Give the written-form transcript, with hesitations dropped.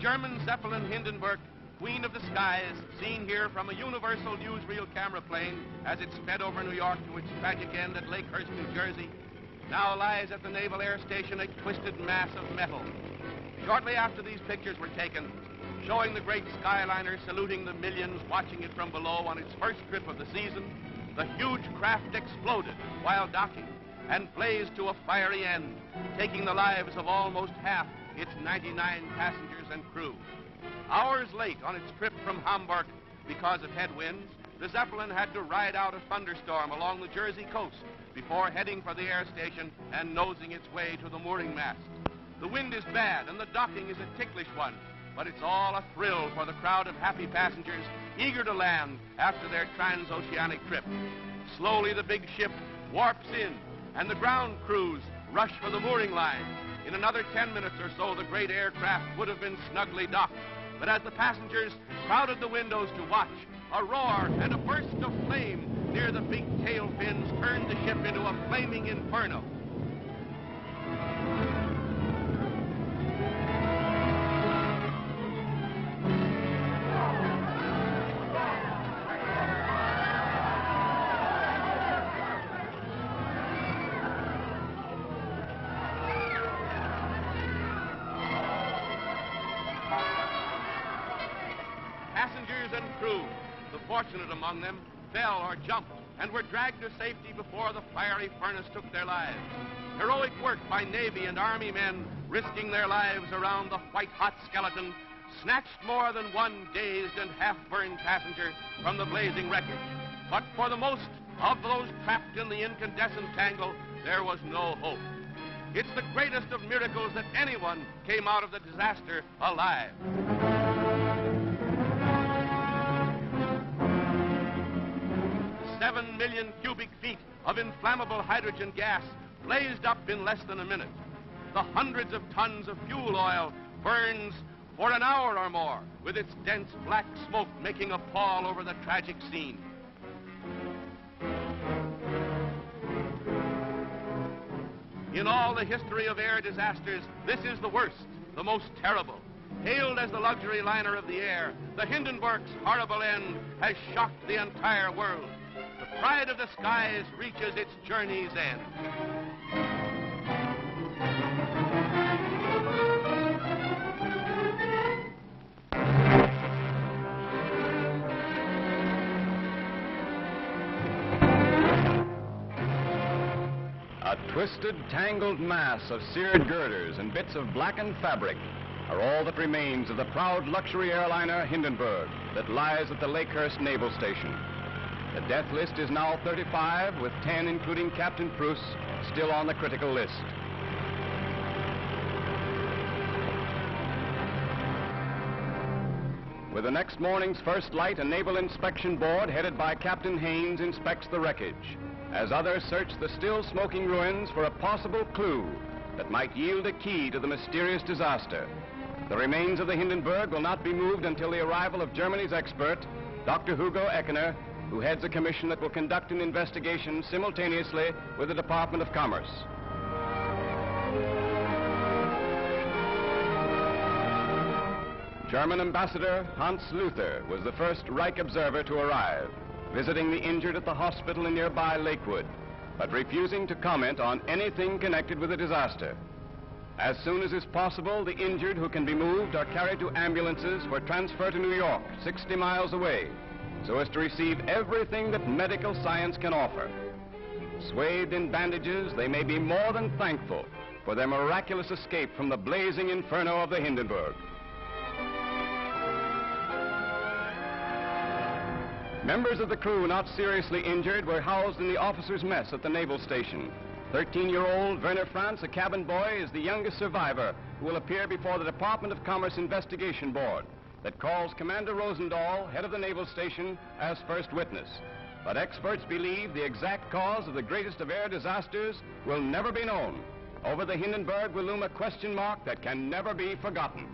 German Zeppelin Hindenburg, queen of the skies, seen here from a universal newsreel camera plane as it sped over New York to its tragic end at Lakehurst, New Jersey, now lies at the Naval Air Station a twisted mass of metal. Shortly after these pictures were taken, showing the great skyliner saluting the millions watching it from below on its first trip of the season, the huge craft exploded while docking and blazed to a fiery end, taking the lives of almost half its 99 passengers and crew. Hours late on its trip from Hamburg because of headwinds, the Zeppelin had to ride out a thunderstorm along the Jersey coast before heading for the air station and nosing its way to the mooring mast. The wind is bad and the docking is a ticklish one, but it's all a thrill for the crowd of happy passengers eager to land after their transoceanic trip. Slowly the big ship warps in and the ground crews rush for the mooring line. In another 10 minutes or so, the great aircraft would have been snugly docked. But as the passengers crowded the windows to watch, a roar and a burst of flame near the big tail fins turned the ship into a flaming inferno. Passengers and crew, the fortunate among them, fell or jumped and were dragged to safety before the fiery furnace took their lives. Heroic work by Navy and Army men risking their lives around the white-hot skeleton snatched more than one dazed and half-burned passenger from the blazing wreckage. But for the most of those trapped in the incandescent tangle, there was no hope. It's the greatest of miracles that anyone came out of the disaster alive. 7 million cubic feet of inflammable hydrogen gas blazed up in less than a minute. The hundreds of tons of fuel oil burns for an hour or more, with its dense black smoke making a pall over the tragic scene. In all the history of air disasters, this is the worst, the most terrible. Hailed as the luxury liner of the air, the Hindenburg's horrible end has shocked the entire world. The pride of the skies reaches its journey's end. A twisted, tangled mass of seared girders and bits of blackened fabric are all that remains of the proud luxury airliner Hindenburg that lies at the Lakehurst Naval Station. The death list is now 35, with 10, including Captain Pruss, still on the critical list. With the next morning's first light, a naval inspection board headed by Captain Haynes inspects the wreckage, as others search the still smoking ruins for a possible clue that might yield a key to the mysterious disaster. The remains of the Hindenburg will not be moved until the arrival of Germany's expert, Dr. Hugo Eckener, who heads a commission that will conduct an investigation simultaneously with the Department of Commerce. German Ambassador Hans Luther was the first Reich observer to arrive, visiting the injured at the hospital in nearby Lakewood, but refusing to comment on anything connected with the disaster. As soon as is possible, the injured who can be moved are carried to ambulances for transfer to New York, 60 miles away, so as to receive everything that medical science can offer. Swathed in bandages, they may be more than thankful for their miraculous escape from the blazing inferno of the Hindenburg. Members of the crew not seriously injured were housed in the officers' mess at the naval station. 13-year-old Werner Franz, a cabin boy, is the youngest survivor who will appear before the Department of Commerce Investigation Board that calls Commander Rosendahl, head of the naval station, as first witness. But experts believe the exact cause of the greatest of air disasters will never be known. Over the Hindenburg will loom a question mark that can never be forgotten.